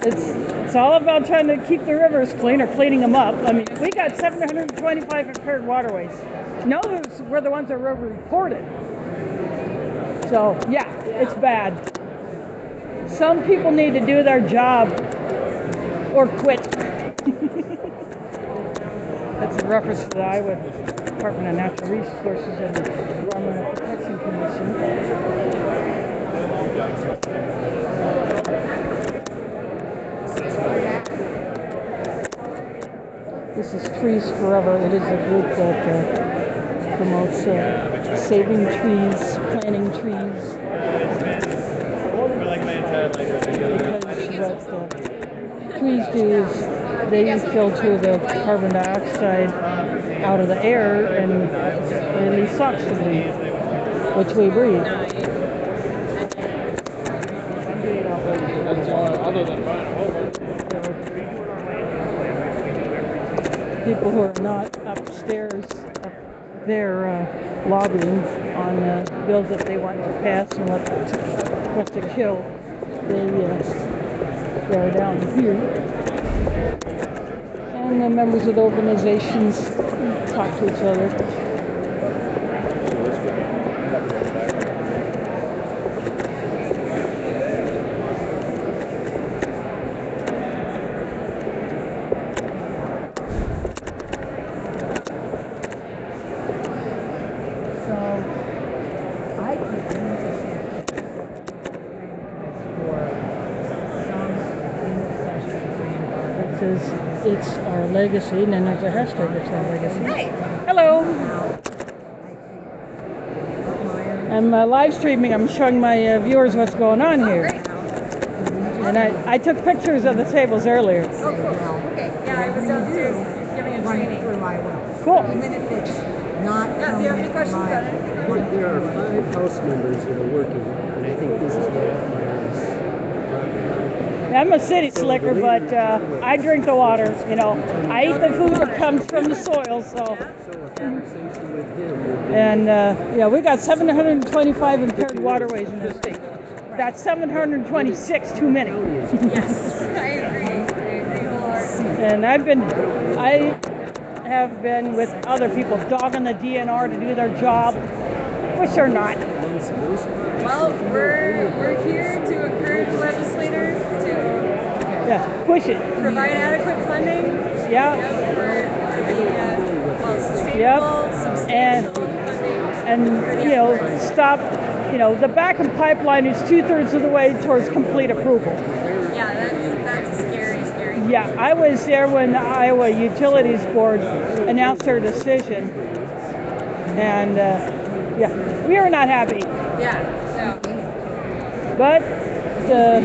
It's all about trying to keep the rivers clean or cleaning them up. I mean, we got 725 impaired waterways. No, we're the ones that were reported. So yeah, it's bad. Some people need to do their job or quit. That's a reference to the Iowa Department of Natural Resources and Environmental Protection Commission. This is Trees Forever. It is a group that promotes saving trees, planting trees. Because what trees do is they filter the carbon dioxide out of the air and release oxygen, which we breathe. People who are not upstairs, they're lobbying on bills that they want to pass and what to kill. They're down here. And the members of the organizations talk to each other. It's our legacy, and then there's a hashtag that's our legacy. Hey. Hello. I'm live streaming. I'm showing my viewers what's going on here. And I took pictures of the tables earlier. Oh, cool. Okay. Yeah, I was downstairs giving a training. Cool. Even if it's not. Yeah, do you have any questions about it? There are 5 House members that are working, and I think this is what I'm a city slicker, but I drink the water. You know, I eat the food that comes from the soil. So. And yeah, we got 725 impaired waterways in this state. That's 726 too many. Yes, I agree wholeheartedly. And I have been with other people dogging the DNR to do their job, which they're not. Well, we're here to encourage legislators to push it. Provide adequate funding. Yeah. And you know, stop. You know, the Bakken pipeline is 2/3 of the way towards complete approval. Yeah, that's scary. Yeah, I was there when the Iowa Utilities Board announced their decision, and yeah, we are not happy. Yeah, no. But the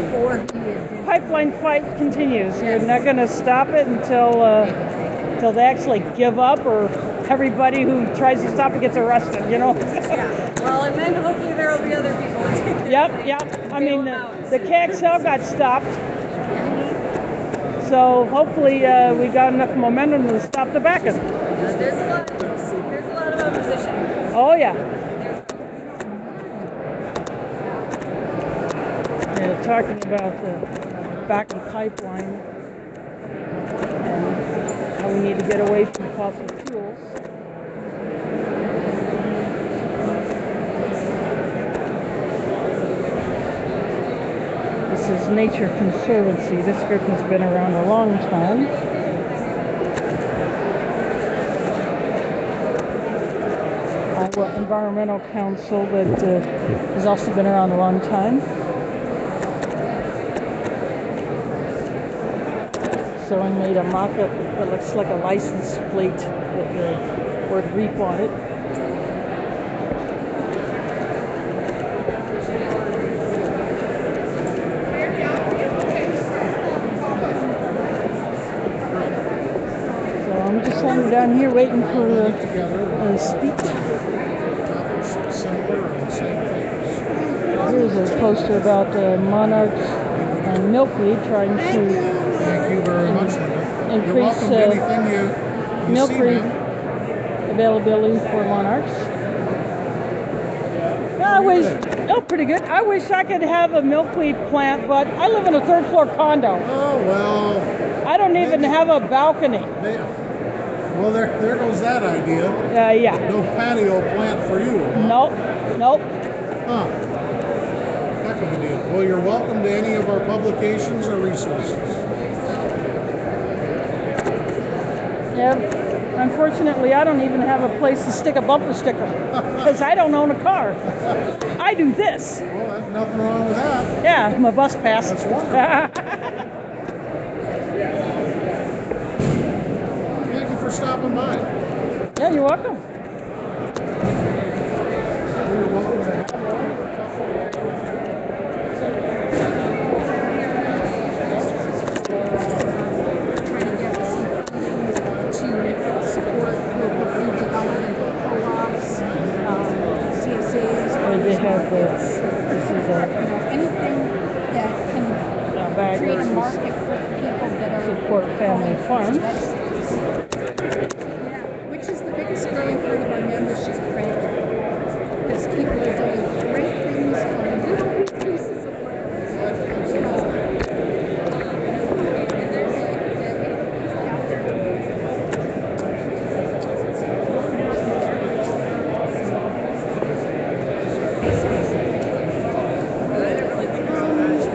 pipeline fight continues. We're not going to stop it until they actually give up, or everybody who tries to stop it gets arrested. You know. Yeah. Well, and then hopefully there will be other people. Yep. I mean, the KXL got stopped. So hopefully we got enough momentum to stop the Bakken. There's a lot of opposition. Oh yeah. Yeah, talking about the Bakken pipeline and how we need to get away from fossil fuels. This is Nature Conservancy. This group has been around a long time. Iowa Environmental Council that has also been around a long time. Someone made a mock-up that looks like a license plate with the word REAP on it. I'm just hanging down here waiting for a speech. Here's a poster about monarchs and milkweed trying to increase milkweed availability for monarchs. Oh, pretty good. I wish I could have a milkweed plant, but I live in a third floor condo. Oh, well, I don't even have a balcony. well, there goes that idea. Yeah. No patio plant for you, huh? Nope. Nope. Huh. Heck of a deal. Well, you're welcome to any of our publications or resources. Yeah. Unfortunately, I don't even have a place to stick a bumper sticker because I don't own a car. I do this. Well, there's nothing wrong with that. Yeah, my bus pass. That's wonderful. Thank you for stopping by. Yeah, you're welcome. You're welcome to have Trying to get some funding to support local food development co-ops, CSAs. They have this is Anything that can a bag create a of market for people that are support family farms. Yeah, which is the biggest growing part of our membership, frankly, because people are doing great things on little pieces of land.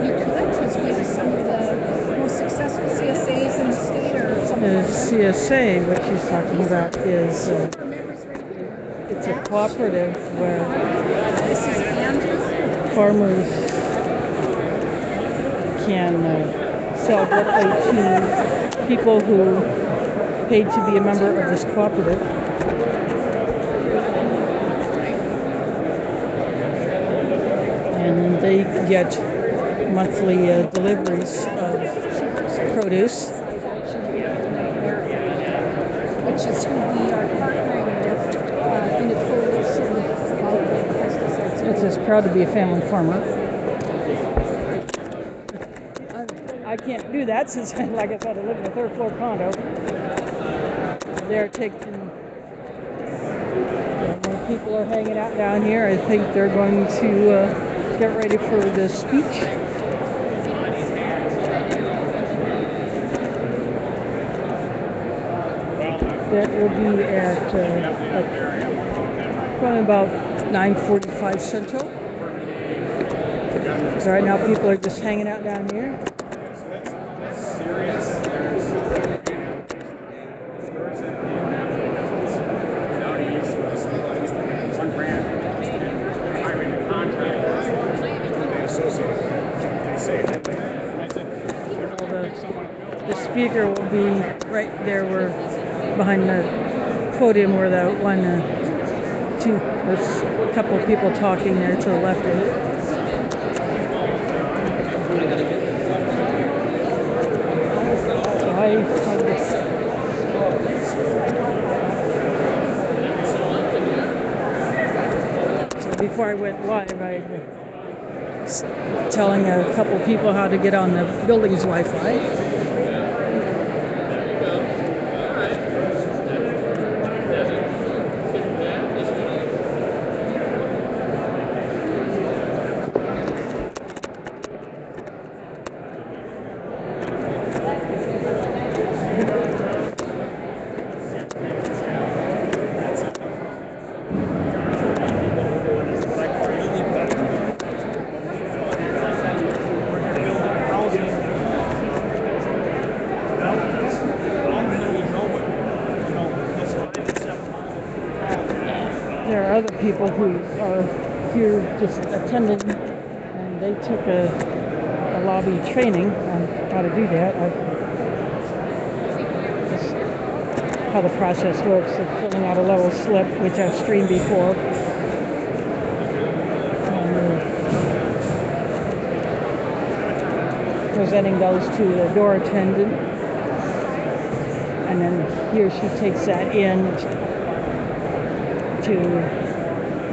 We could, because maybe some of the most successful CSAs in the state are some The of our CSA, what she's talking about, is members right here. it's a cooperative where This is Andrew. farmers can sell directly to people who paid to be a member of this cooperative. And they get monthly deliveries of produce. Which is who we are partnering with in a coalition about pesticides. It says proud to be a family farmer. I can't do that since, like I said, I live in a third floor condo. They're taking, when people are hanging out down here, I think they're going to get ready for the speech. That will be at probably about 9:45 Central. So right now people are just hanging out down here. The speaker will be right there where behind the podium where the there's a couple of people talking there to the left of it. So so before I went live, I was telling a couple of people how to get on the building's Wi-Fi. There are other people who are here just attending, and they took a lobby training on how to do that. Just how the process works of filling out a level slip, which I've streamed before. And presenting those to the door attendant, and then he or she takes that in to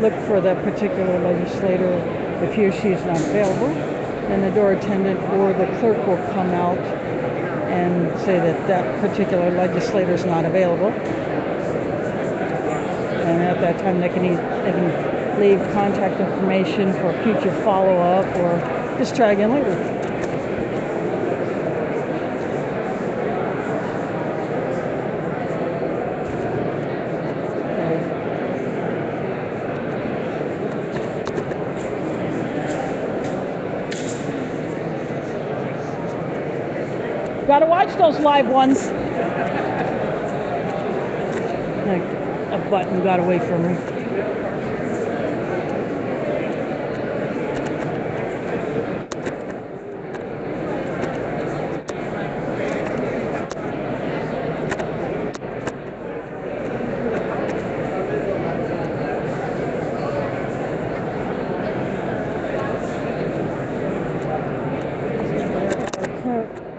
look for the particular legislator. If he or she is not available, then the door attendant or the clerk will come out and say that that particular legislator is not available. And at that time, they can leave contact information for future follow-up, or just try again later. Gotta watch those live ones. A button got away from me.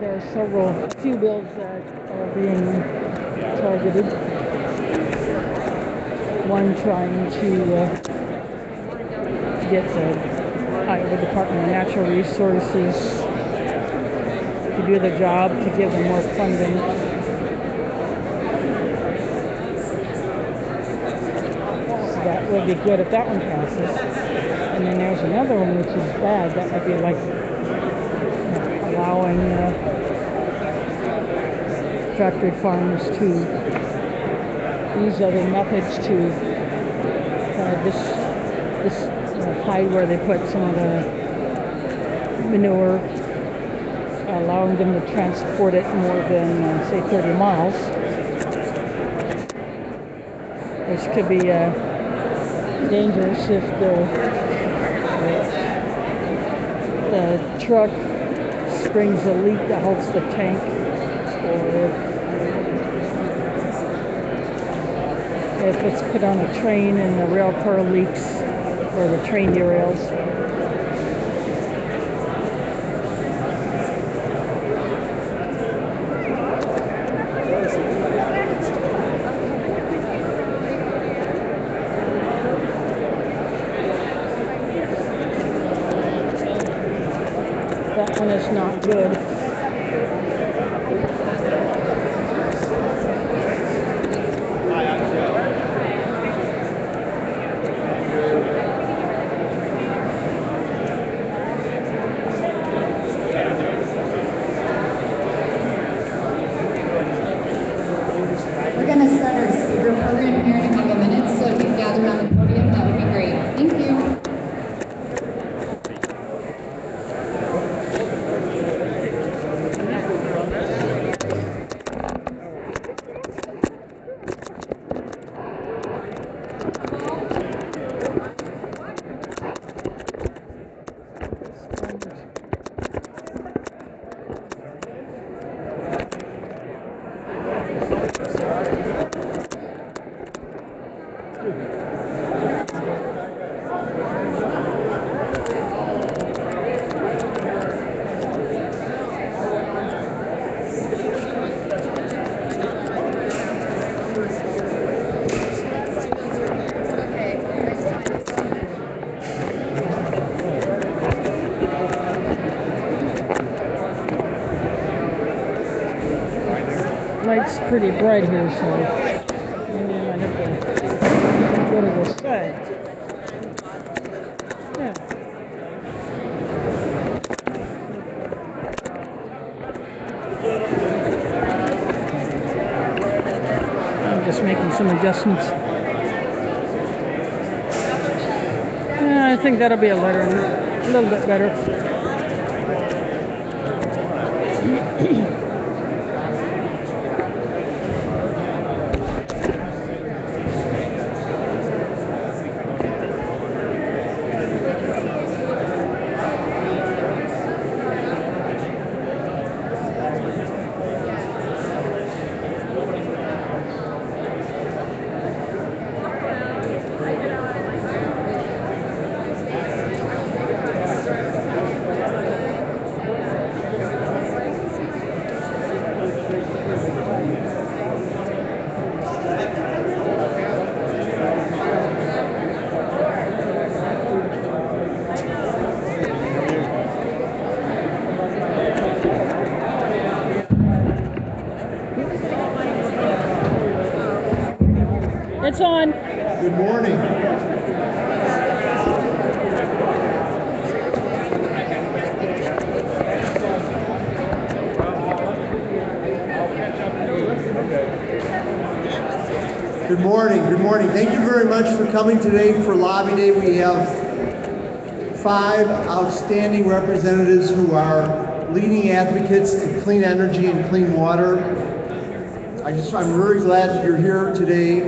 There are a few bills that are being targeted. One trying to get the Iowa Department of Natural Resources to do the job, to give them more funding. So that would be good if that one passes. And then there's another one which is bad. That might be like allowing factory farmers to use other methods to hide where they put some of the manure, allowing them to transport it more than say 30 miles. This could be dangerous if the truck springs a leak that holds the tank, or if it's put on a train and the rail car leaks or the train derails. That one is not good. We're going to start our speaker program here in a couple minutes, so if you gather around the podium, that would be great. Thank you. Light's pretty bright here, so maybe I might have to go to the side. Yeah. I'm just making some adjustments. Yeah, I think that'll be a little bit better. It's on. Good morning. Good morning. Good morning. Thank you very much for coming today for Lobby Day. We have 5 outstanding representatives who are leading advocates in clean energy and clean water. I'm very glad that you're here today.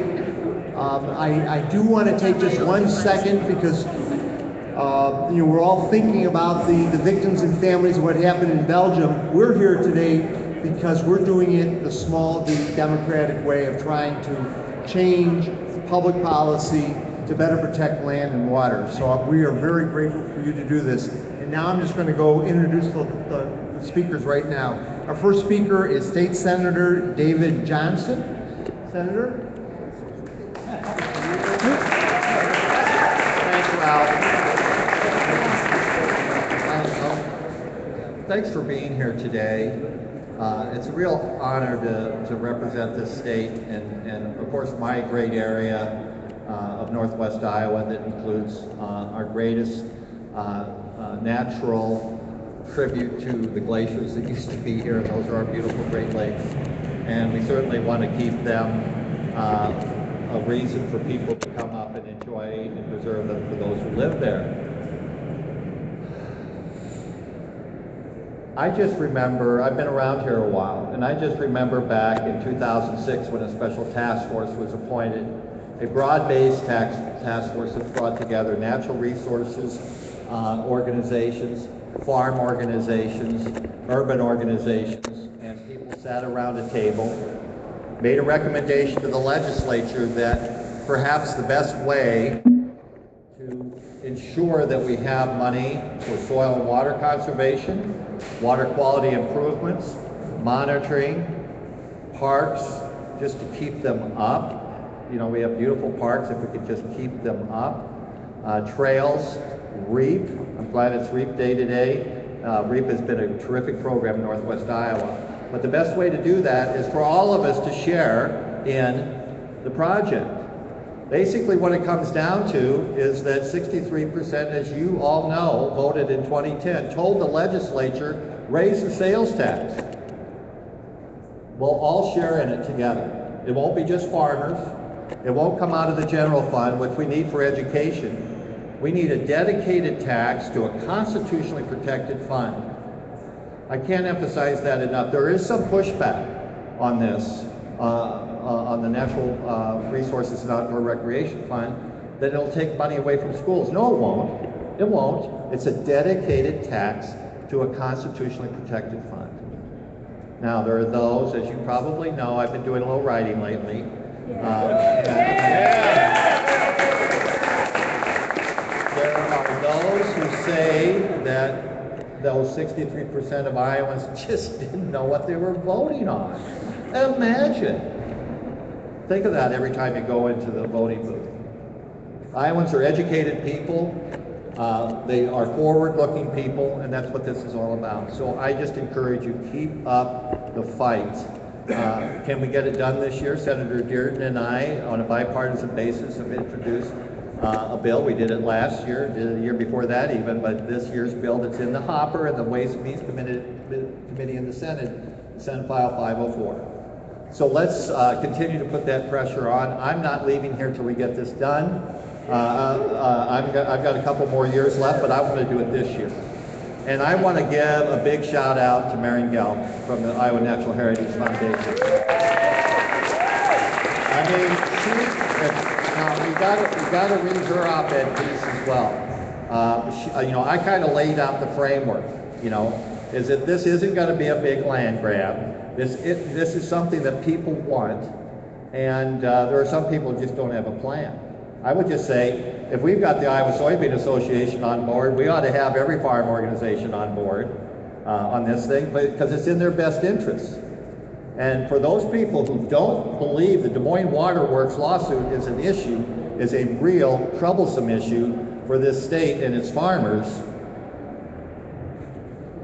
I do want to take just 1 second because we're all thinking about the victims and families of what happened in Belgium. We're here today because we're doing it the small d democratic way of trying to change public policy to better protect land and water. So we are very grateful for you to do this. And now I'm just going to go introduce the speakers right now. Our first speaker is State Senator David Johnson. Senator? Thanks, Ralph. Thanks for being here today. It's a real honor to represent this state and of course my great area of Northwest Iowa that includes our greatest natural tribute to the glaciers that used to be here, and those are our beautiful Great Lakes. And we certainly want to keep them a reason for people to come up and enjoy and preserve them for those who live there. I just remember, I've been around here a while, and I just remember back in 2006 when a special task force was appointed, a broad-based task force that brought together natural resources organizations, farm organizations, urban organizations, and people sat around a table, made a recommendation to the legislature that perhaps the best way to ensure that we have money for soil and water conservation, water quality improvements, monitoring, parks, just to keep them up. You know, we have beautiful parks if we could just keep them up. Trails, REAP, I'm glad it's REAP Day today. REAP has been a terrific program in Northwest Iowa. But the best way to do that is for all of us to share in the project. Basically what it comes down to is that 63%, as you all know, voted in 2010, told the legislature, raise the sales tax. We'll all share in it together. It won't be just farmers. It won't come out of the general fund, which we need for education. We need a dedicated tax to a constitutionally protected fund. I can't emphasize that enough. There is some pushback on this, on the Natural Resources and Outdoor Recreation Fund, that it'll take money away from schools. No, it won't. It won't. It's a dedicated tax to a constitutionally protected fund. Now, there are those, as you probably know, I've been doing a little writing lately. There are those who say that those 63% of Iowans just didn't know what they were voting on. Imagine. Think of that every time you go into the voting booth. Iowans are educated people. They are forward-looking people, and that's what this is all about. So I just encourage you, keep up the fight. Can we get it done this year? Senator Dearden and I, on a bipartisan basis, have introduced a bill. We did it last year, did it the year before that even, but this year's bill that's in the hopper and the Ways and Means Committee in the Senate File 504. So let's continue to put that pressure on. I'm not leaving here till we get this done. I've got a couple more years left, but I want to do it this year. And I want to give a big shout out to Marion Gelb from the Iowa Natural Heritage Foundation. I mean, you got to read her op-ed piece as well. I kind of laid out the framework. Is that this isn't going to be a big land grab. This is something that people want, and there are some people who just don't have a plan. I would just say, if we've got the Iowa Soybean Association on board, we ought to have every farm organization on board on this thing, because it's in their best interest. And for those people who don't believe the Des Moines Water Works lawsuit is an issue, is a real troublesome issue for this state and its farmers,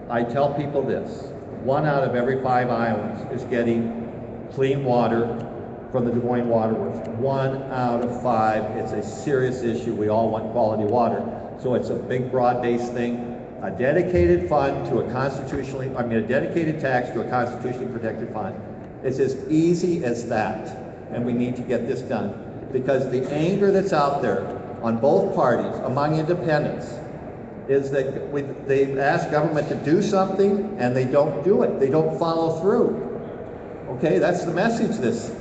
I tell people this: 1 out of every 5 Iowans is getting clean water from the Des Moines Water Works. 1 out of 5. It's a serious issue. We all want quality water. So it's a big, broad-based thing. A dedicated fund to a dedicated tax to a constitutionally protected fund. It's as easy as that. and we need to get this done. Because the anger that's out there on both parties, among independents, is that they ask government to do something and they don't do it. They don't follow through. Okay, that's the message this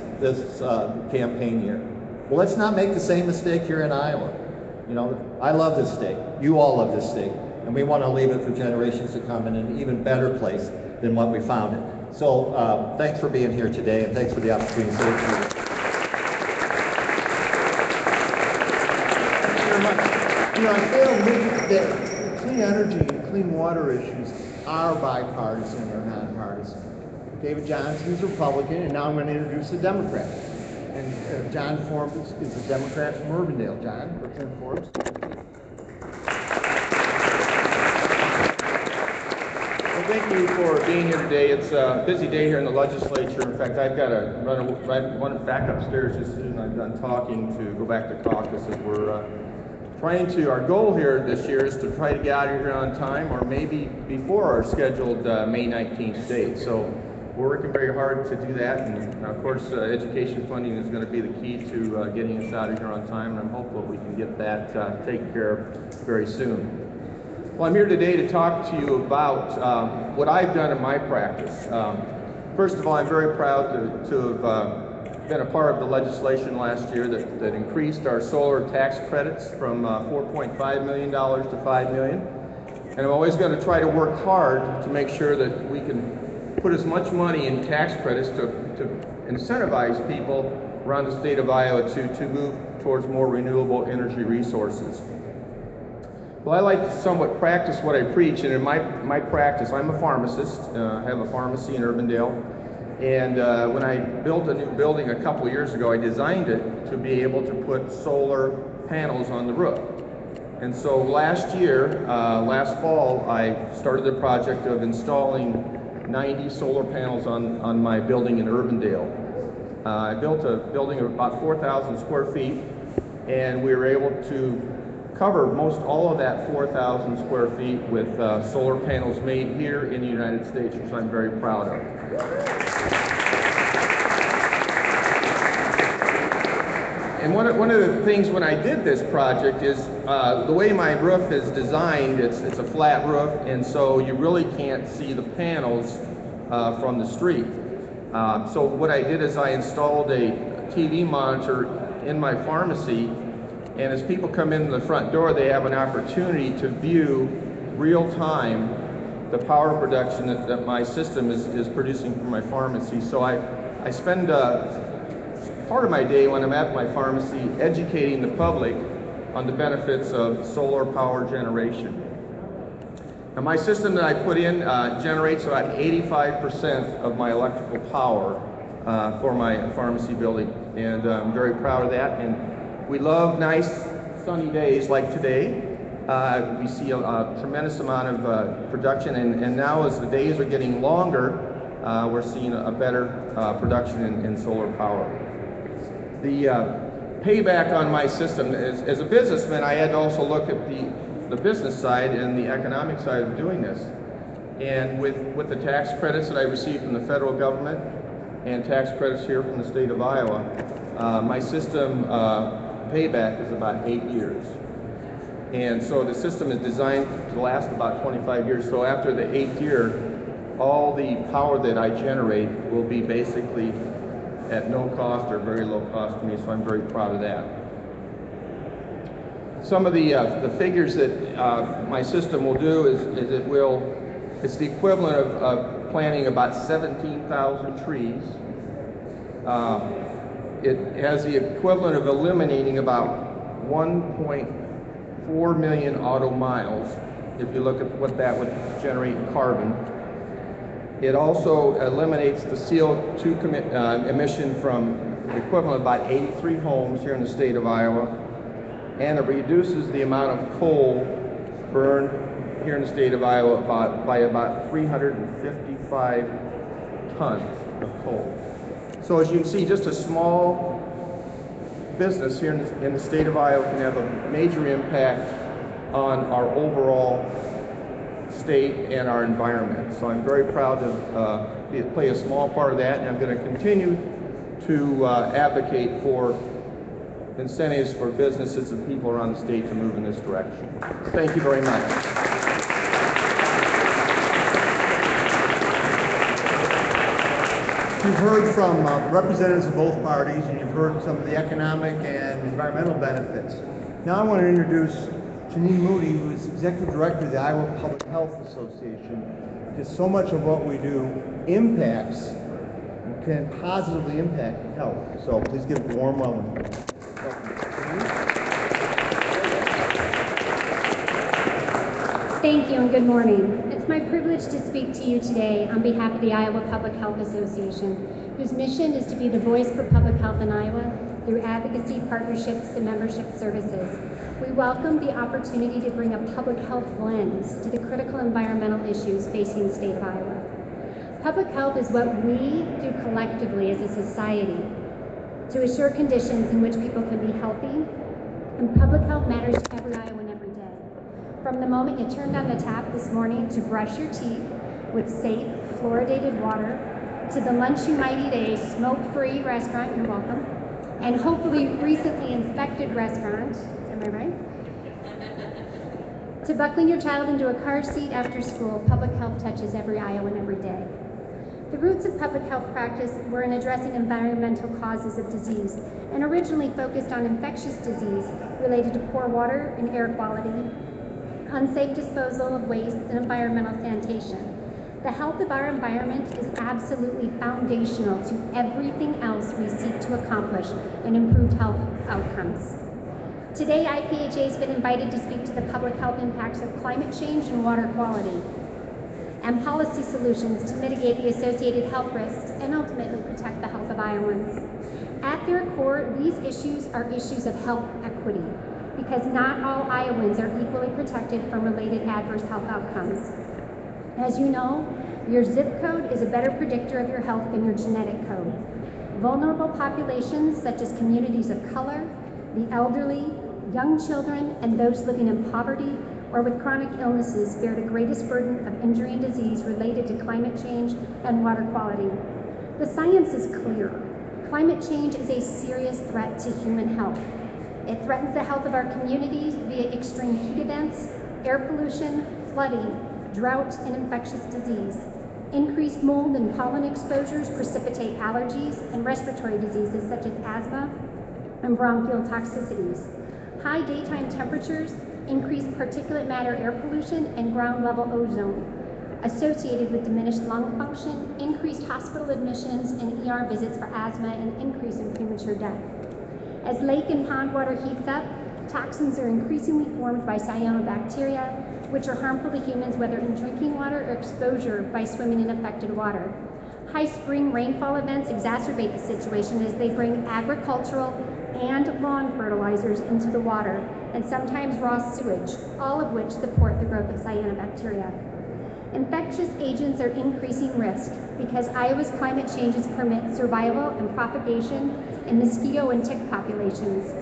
campaign year. Well, let's not make the same mistake here in Iowa. You know, I love this state. You all love this state. And we want to leave it for generations to come in an even better place than what we found it. So thanks for being here today, and thanks for the opportunity to say it to you. Thank you very much. You know, I failed to mention that clean energy and clean water issues are bipartisan or nonpartisan. David Johnson is a Republican, and now I'm going to introduce a Democrat. And John Forbes is a Democrat from Urbandale. John, Representative Forbes. Well, thank you for being here today. It's a busy day here in the legislature. In fact, I've got to run back upstairs just as soon as I'm done talking to go back to caucus. As we're our goal here this year is to try to get out of here on time, or maybe before our scheduled May 19th date. So we're working very hard to do that, and of course education funding is going to be the key to getting us out of here on time, and I'm hopeful we can get that taken care of very soon. Well, I'm here today to talk to you about what I've done in my practice. First of all, I'm very proud to have been a part of the legislation last year that increased our solar tax credits from $4.5 million to $5 million. And I'm always going to try to work hard to make sure that we can put as much money in tax credits to incentivize people around the state of Iowa to move towards more renewable energy resources. Well, I like to somewhat practice what I preach, and in my practice, I'm a pharmacist. I have a pharmacy in Urbandale, and when I built a new building a couple years ago, I designed it to be able to put solar panels on the roof. And so last year, last fall, I started the project of installing 90 solar panels on my building in Urbandale. I built a building of about 4,000 square feet, and we were able to cover most all of that 4,000 square feet with solar panels made here in the United States, which I'm very proud of. And one of the things when I did this project is the way my roof is designed, it's a flat roof, and so you really can't see the panels from the street. So what I did is I installed a TV monitor in my pharmacy, and as people come in the front door, they have an opportunity to view real-time the power production that my system is producing for my pharmacy. So I spend part of my day when I'm at my pharmacy educating the public on the benefits of solar power generation. Now, my system that I put in generates about 85% of my electrical power for my pharmacy building, and I'm very proud of that. And we love nice sunny days like today. We see a tremendous amount of production, and now as the days are getting longer, we're seeing a better production in solar power. The payback on my system, as a businessman, I had to also look at the business side and the economic side of doing this. And with the tax credits that I received from the federal government and tax credits here from the state of Iowa, my system payback is about 8 years. And so the system is designed to last about 25 years. So after the 8th year, all the power that I generate will be basically at no cost or very low cost to me, so I'm very proud of that. Some of the figures that my system will do is it's the equivalent of planting about 17,000 trees. It has the equivalent of eliminating about 1.4 million auto miles, if you look at what that would generate in carbon. It also eliminates the CO2 emission from the equivalent of about 83 homes here in the state of Iowa, and it reduces the amount of coal burned here in the state of Iowa by about 355 tons of coal. So as you can see, just a small business here in the state of Iowa can have a major impact on our overall state and our environment. So I'm very proud to play a small part of that, and I'm going to continue to advocate for incentives for businesses and people around the state to move in this direction. Thank you very much. You've heard from representatives of both parties, and you've heard some of the economic and environmental benefits. Now I want to introduce Janine Moody, who is Executive Director of the Iowa Public Health Association, because so much of what we do impacts and can positively impact health. So please give a warm welcome. Thank you and good morning. It's my privilege to speak to you today on behalf of the Iowa Public Health Association, whose mission is to be the voice for public health in Iowa through advocacy, partnerships, and membership services. We welcome the opportunity to bring a public health lens to the critical environmental issues facing the state of Iowa. Public health is what we do collectively as a society to assure conditions in which people can be healthy, and public health matters to every Iowan every day. From the moment you turned on the tap this morning to brush your teeth with safe, fluoridated water, to the lunch you might eat at a smoke-free restaurant, you're welcome, and hopefully recently inspected restaurant, am I right? To buckling your child into a car seat after school, public health touches every Iowan every day. The roots of public health practice were in addressing environmental causes of disease and originally focused on infectious disease related to poor water and air quality, unsafe disposal of waste, and environmental sanitation. The health of our environment is absolutely foundational to everything else we seek to accomplish in improved health outcomes. Today, IPHA has been invited to speak to the public health impacts of climate change and water quality, and policy solutions to mitigate the associated health risks and ultimately protect the health of Iowans. At their core, these issues are issues of health equity, because not all Iowans are equally protected from related adverse health outcomes. As you know, your zip code is a better predictor of your health than your genetic code. Vulnerable populations such as communities of color, the elderly, young children, and those living in poverty or with chronic illnesses bear the greatest burden of injury and disease related to climate change and water quality. The science is clear. Climate change is a serious threat to human health. It threatens the health of our communities via extreme heat events, air pollution, flooding, drought, and infectious disease. Increased mold and pollen exposures precipitate allergies and respiratory diseases such as asthma and bronchial toxicities. High daytime temperatures increase particulate matter air pollution and ground level ozone, associated with diminished lung function, increased hospital admissions and ER visits for asthma, and increase in premature death. As lake and pond water heats up, toxins are increasingly formed by cyanobacteria, which are harmful to humans whether in drinking water or exposure by swimming in affected water. High spring rainfall events exacerbate the situation as they bring agricultural and lawn fertilizers into the water, and sometimes raw sewage, all of which support the growth of cyanobacteria. Infectious agents are increasing risk because Iowa's climate changes permit survival and propagation in mosquito and tick populations.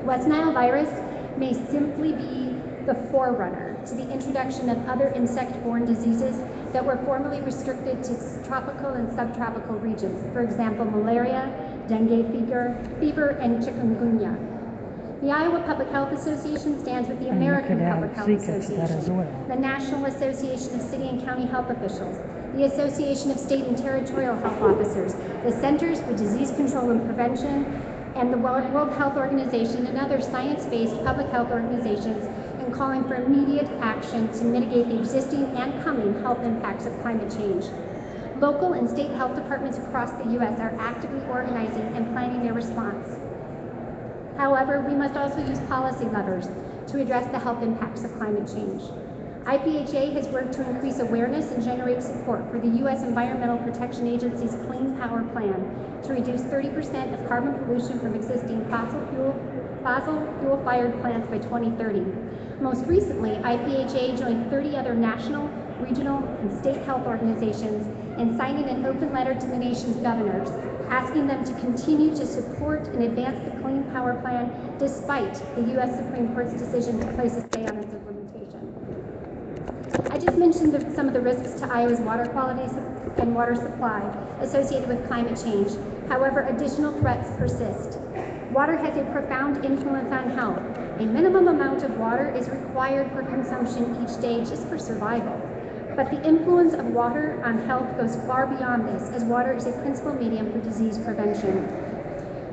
West Nile virus may simply be the forerunner to the introduction of other insect-borne diseases that were formerly restricted to tropical and subtropical regions. For example, malaria, dengue fever, and chikungunya. The Iowa Public Health Association stands with the American Public Health Association, the National Association of City and County Health Officials, the Association of State and Territorial Health Officers, the Centers for Disease Control and Prevention, and the World Health Organization and other science-based public health organizations, and calling for immediate action to mitigate the existing and coming health impacts of climate change. Local and state health departments across the U.S. are actively organizing and planning their response. However, we must also use policy levers to address the health impacts of climate change. IPHA has worked to increase awareness and generate support for the U.S. Environmental Protection Agency's Clean Power Plan to reduce 30% of carbon pollution from existing fossil fuel-fired plants by 2030. Most recently, IPHA joined 30 other national, regional, and state health organizations in signing an open letter to the nation's governors, asking them to continue to support and advance the Clean Power Plan despite the U.S. Supreme Court's decision to place a stay on its implementation. I just mentioned some of the risks to Iowa's water quality and water supply associated with climate change. However, additional threats persist. Water has a profound influence on health. A minimum amount of water is required for consumption each day just for survival. But the influence of water on health goes far beyond this, as water is a principal medium for disease prevention.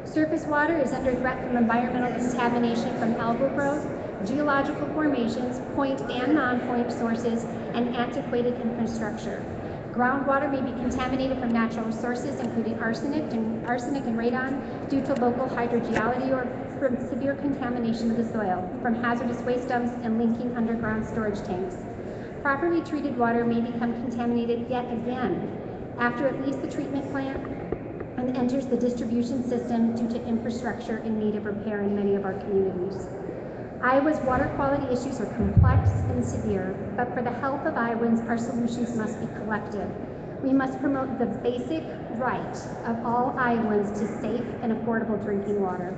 Surface water is under threat from environmental contamination from algal growth, geological formations, point and non-point sources, and antiquated infrastructure. Groundwater may be contaminated from natural resources, including arsenic and radon, due to local hydrogeology or from severe contamination of the soil, from hazardous waste dumps and leaking underground storage tanks. Properly treated water may become contaminated yet again after it leaves the treatment plant and enters the distribution system due to infrastructure in need of repair in many of our communities. Iowa's water quality issues are complex and severe, but for the health of Iowans, our solutions must be collective. We must promote the basic right of all Iowans to safe and affordable drinking water.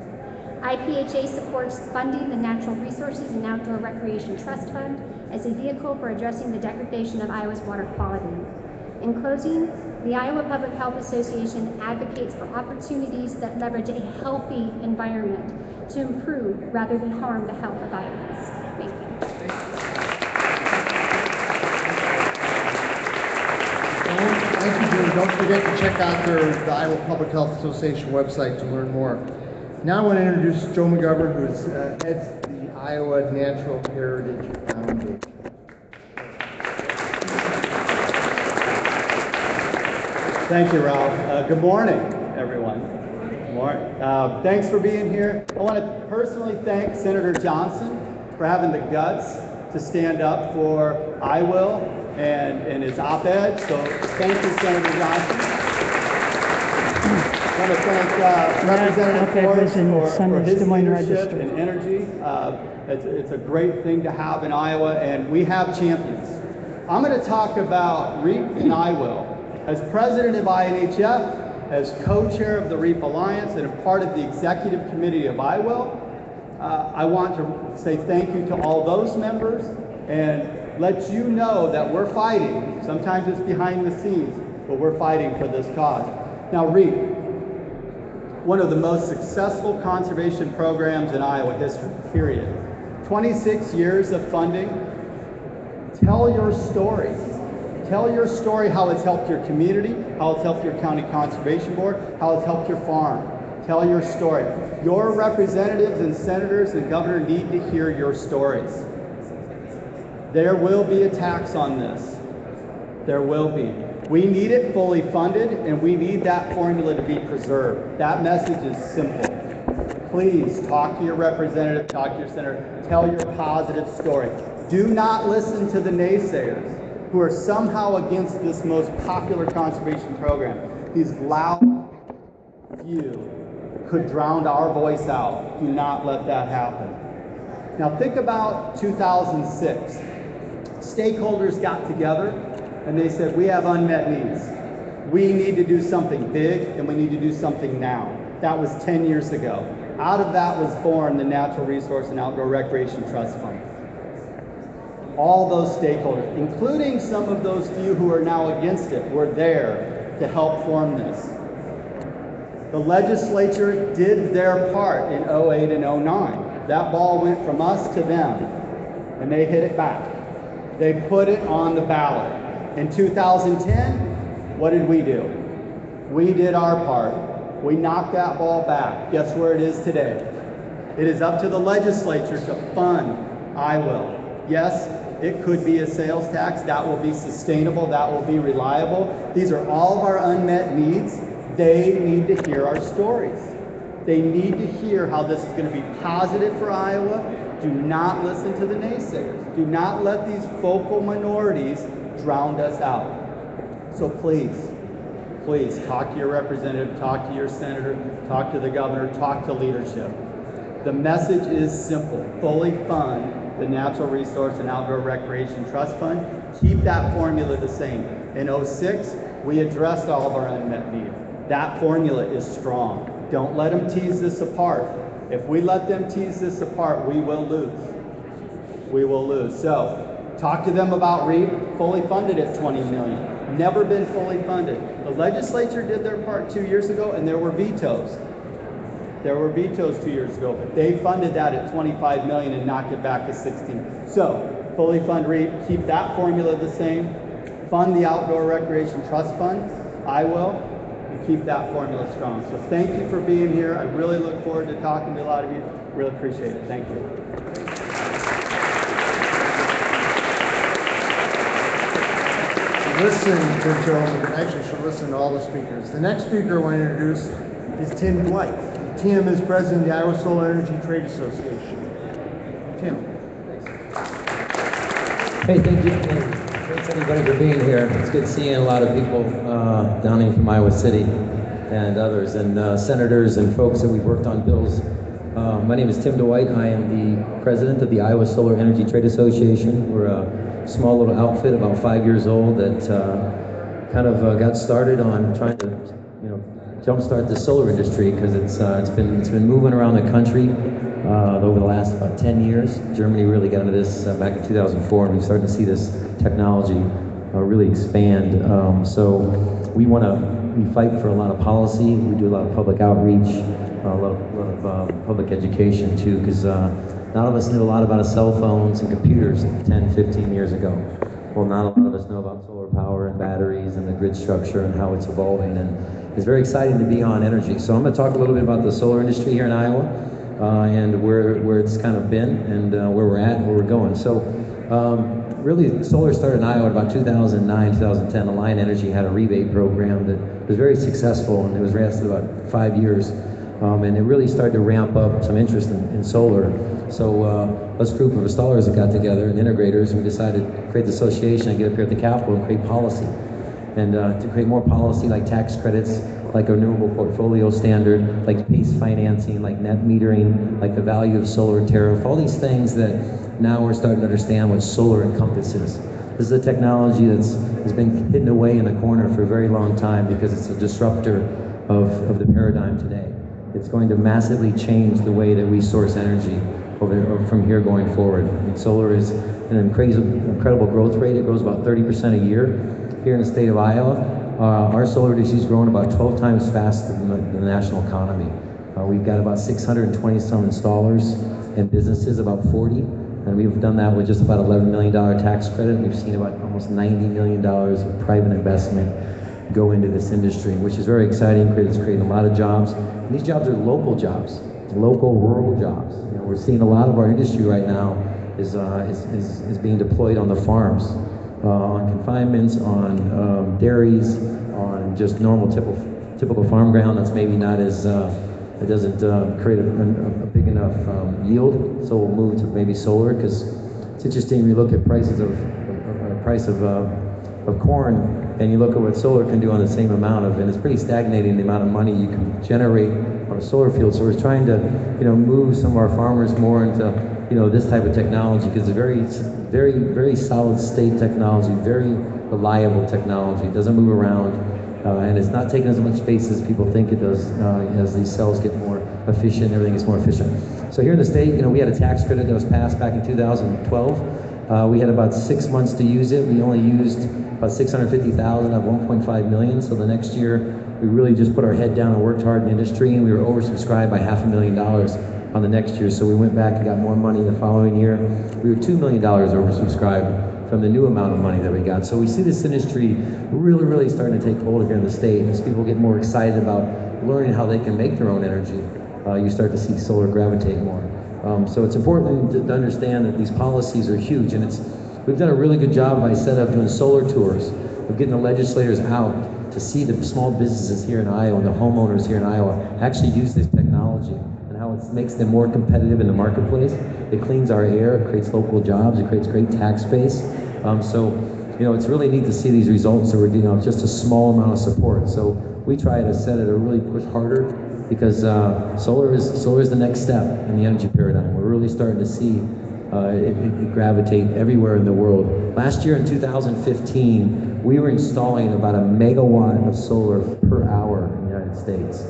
IPHA supports funding the Natural Resources and Outdoor Recreation Trust Fund as a vehicle for addressing the degradation of Iowa's water quality. In closing, the Iowa Public Health Association advocates for opportunities that leverage a healthy environment to improve rather than harm the health of Iowans. Thank you. Thank you, Julie. Don't forget to check out the Iowa Public Health Association website to learn more. Now I want to introduce Joe McGovern, who heads the Iowa Natural Heritage Foundation. Thank you, Ralph. Good morning, everyone. Good morning. Thanks for being here. I want to personally thank Senator Johnson for having the guts to stand up for I Will and his op-ed. So thank you, Senator Johnson. I want to thank Representative Forrest for his leadership and energy. It's a great thing to have in Iowa, and we have champions. I'm going to talk about REAP and I Will. As president of INHF, as co-chair of the REAP Alliance, and a part of the executive committee of I Will, I want to say thank you to all those members and let you know that we're fighting. Sometimes it's behind the scenes, but we're fighting for this cause. Now, REAP, one of the most successful conservation programs in Iowa history, period. 26 years of funding. Tell your story. Tell your story, how it's helped your community, how it's helped your county conservation board, how it's helped your farm. Tell your story. Your representatives and senators and governor need to hear your stories. There will be a tax on this. There will be. We need it fully funded, and we need that formula to be preserved. That message is simple. Please talk to your representative, talk to your senator, tell your positive story. Do not listen to the naysayers who are somehow against this most popular conservation program. These loud few could drown our voice out. Do not let that happen. Now think about 2006. Stakeholders got together and they said, we have unmet needs. We need to do something big and we need to do something now. That was 10 years ago. Out of that was born the Natural Resource and Outdoor Recreation Trust Fund. All those stakeholders, including some of those few who are now against it, were there to help form this. The legislature did their part in 08 and 09. That ball went from us to them, and they hit it back. They put it on the ballot. In 2010, what did we do? We did our part. We knocked that ball back. Guess where it is today? It is up to the legislature to fund I Will. Yes, it could be a sales tax. That will be sustainable. That will be reliable. These are all of our unmet needs. They need to hear our stories. They need to hear how this is going to be positive for Iowa. Do not listen to the naysayers. Do not let these vocal minorities drown us out. So please, please talk to your representative, talk to your senator, talk to the governor, talk to leadership. The message is simple. Fully fund the Natural Resource and Outdoor Recreation Trust Fund. Keep that formula the same. In 06, we addressed all of our unmet needs. That formula is strong. Don't let them tease this apart. If we let them tease this apart, we will lose. We will lose. So talk to them about REAP, fully funded at $20 million. never been fully funded. The legislature did their part 2 years ago, and there were vetoes. There were vetoes 2 years ago, but they funded that at 25 million and knocked it back to 16. So, fully fund REAP, keep that formula the same, fund the Outdoor Recreation Trust Fund, I will, and keep that formula strong. So thank you for being here. I really look forward to talking to a lot of you. Really appreciate it. Thank you. Listen to Joe, actually should listen to all the speakers. The next speaker I want to introduce is Tim Dwight. Tim is president of the Iowa Solar Energy Trade Association. Tim. Hey, thank you. Thanks everybody for being here. It's good seeing a lot of people down here from Iowa City and others, and senators and folks that we've worked on bills. My name is Tim Dwight. I am the president of the Iowa Solar Energy Trade Association. We're a small little outfit, about 5 years old, that kind of got started on trying to, jumpstart the solar industry, because it's been moving around the country over the last about 10 years. Germany really got into this back in 2004, and we've started to see this technology really expand. So we fight for a lot of policy. We do a lot of public outreach, a lot of public education too, because none of us knew a lot about cell phones and computers 10, 15 years ago. Well, not a lot of us know about solar power and batteries and the grid structure and how it's evolving, and it's very exciting to be on energy. So I'm going to talk a little bit about the solar industry here in Iowa and where it's kind of been and where we're at and where we're going. So really, solar started in Iowa about 2009, 2010. Alliant Energy had a rebate program that was very successful, and it was lasted about 5 years. And it really started to ramp up some interest in solar. So us group of installers that got together and integrators, we decided to create the association and get up here at the Capitol and create policy. And to create more policy like tax credits, like a renewable portfolio standard, like PACE financing, like net metering, like the value of solar tariff, all these things that now we're starting to understand what solar encompasses. This is a technology has been hidden away in the corner for a very long time because it's a disruptor of the paradigm today. It's going to massively change the way that we source energy from here going forward. And solar is an incredible growth rate. It grows about 30% a year here in the state of Iowa. Our solar industry is growing about 12 times faster than the national economy. We've got about 620 some installers and businesses, about 40. And we've done that with just about $11 million tax credit. We've seen about almost $90 million of private investment go into this industry, which is very exciting. It's creating a lot of jobs. And these jobs are local jobs, local rural jobs. We're seeing a lot of our industry right now is being deployed on the farms, on confinements, on dairies, on just normal typical farm ground that's maybe not as it doesn't create a big enough yield. So we'll move to maybe solar, because it's interesting. We look at prices of corn, and you look at what solar can do on the same amount of, and it's pretty stagnating the amount of money you can generate on a solar field. So we're trying to, move some of our farmers more into, this type of technology, because it's very solid state technology, very reliable technology. It doesn't move around, and it's not taking as much space as people think it does. As these cells get more efficient, everything is more efficient. So here in the state, we had a tax credit that was passed back in 2012. We had about 6 months to use it. We only used about 650,000 of 1.5 million. So the next year, we really just put our head down and worked hard in the industry, and we were oversubscribed by $500,000 on the next year. So we went back and got more money the following year. We were $2 million oversubscribed from the new amount of money that we got. So we see this industry really starting to take hold here in the state. As people get more excited about learning how they can make their own energy, you start to see solar gravitate more. So it's important to understand that these policies are huge, and we've done a really good job, I said, of doing solar tours, of getting the legislators out to see the small businesses here in Iowa and the homeowners here in Iowa actually use this technology, and how it makes them more competitive in the marketplace. It cleans our air, it creates local jobs, it creates great tax base. It's really neat to see these results that we're getting on just a small amount of support. So we try to set it to really push harder, because solar is the next step in the energy paradigm. We're really starting to see it gravitate everywhere in the world. Last year in 2015, we were installing about 1 megawatt of solar per hour in the United States.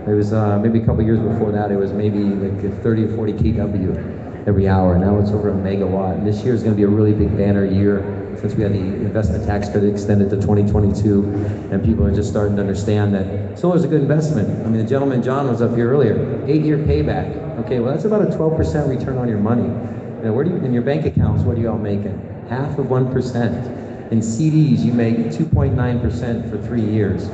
It was maybe a couple years before that, it was maybe like 30 or 40 kW every hour. Now it's over 1 megawatt. And this year is going to be a really big banner year since we had the investment tax credit extended to 2022, and people are just starting to understand that solar is a good investment. I mean, the gentleman, John, was up here earlier, 8-year payback. Okay, well, that's about a 12% return on your money. You know, in your bank accounts, what are you all making? Half of 1%. In CDs, you make 2.9% for 3 years.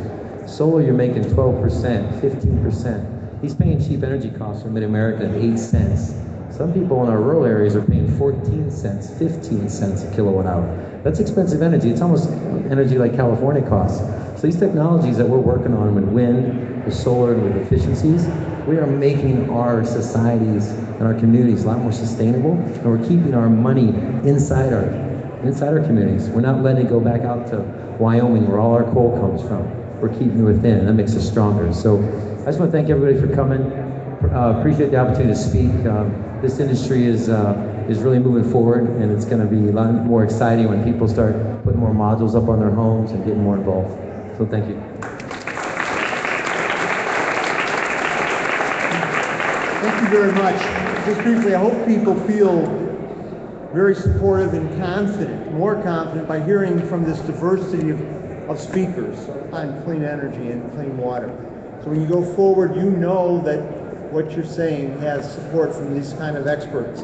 Solar, you're making 12%, 15%. He's paying cheap energy costs for Mid-America at 8 cents. Some people in our rural areas are paying 14 cents, 15 cents a kilowatt hour. That's expensive energy. It's almost energy like California costs. So these technologies that we're working on with wind, with solar, and with efficiencies, we are making our societies and our communities a lot more sustainable, and we're keeping our money inside our communities. We're not letting it go back out to Wyoming where all our coal comes from. We're keeping it within, and that makes us stronger. So I just want to thank everybody for coming. Appreciate the opportunity to speak. This industry is really moving forward, and it's going to be a lot more exciting when people start putting more modules up on their homes and getting more involved. So thank you. Thank you very much. Just briefly, I hope people feel very supportive and confident, more confident by hearing from this diversity of speakers on clean energy and clean water. So when you go forward, you know that what you're saying has support from these kind of experts.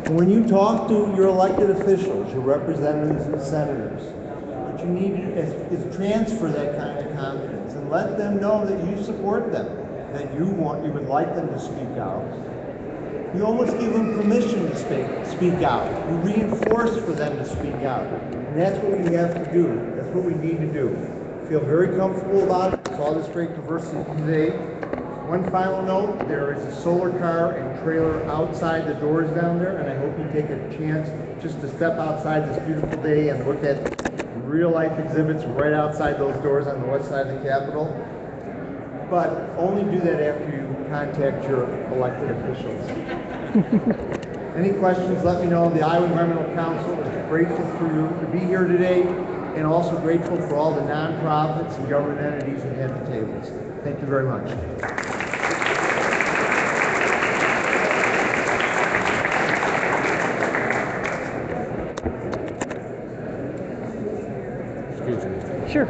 And when you talk to your elected officials, your representatives and senators, what you need is transfer that kind of confidence and let them know that you support them, that you would like them to speak out. You almost give them permission to speak out. You reinforce for them to speak out. And that's what we have to do. That's what we need to do. Feel very comfortable about it. Saw this great diversity today. One final note, there is a solar car and trailer outside the doors down there, and I hope you take a chance just to step outside this beautiful day and look at real-life exhibits right outside those doors on the west side of the Capitol. But only do that after you contact your elected officials. Any questions, let me know. The Iowa Environmental Council is grateful for you to be here today, and also grateful for all the nonprofits and government entities that had the tables. Thank you very much. Sure.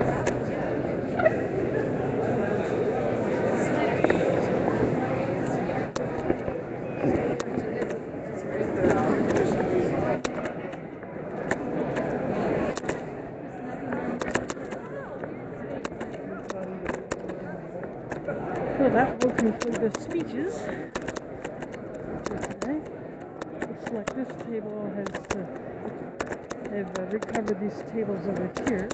So that will conclude the speeches. Okay. Looks like this table has, they've recovered these tables over here.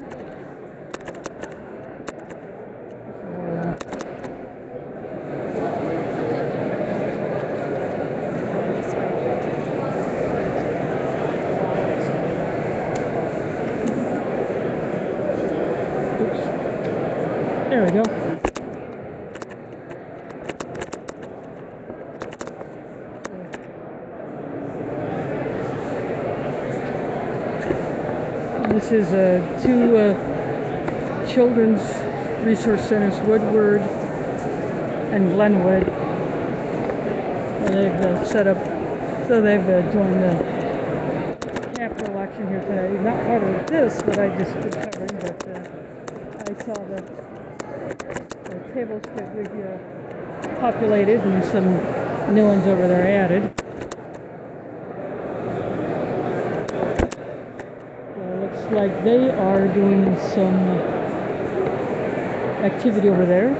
There we go. This is two children's resource centers, Woodward and Glenwood. They've set up, so they've joined the Capitol election here today. Not part of this, but I just been covering, but I saw the tables get populated and some new ones over there added. Looks like they are doing some activity over there.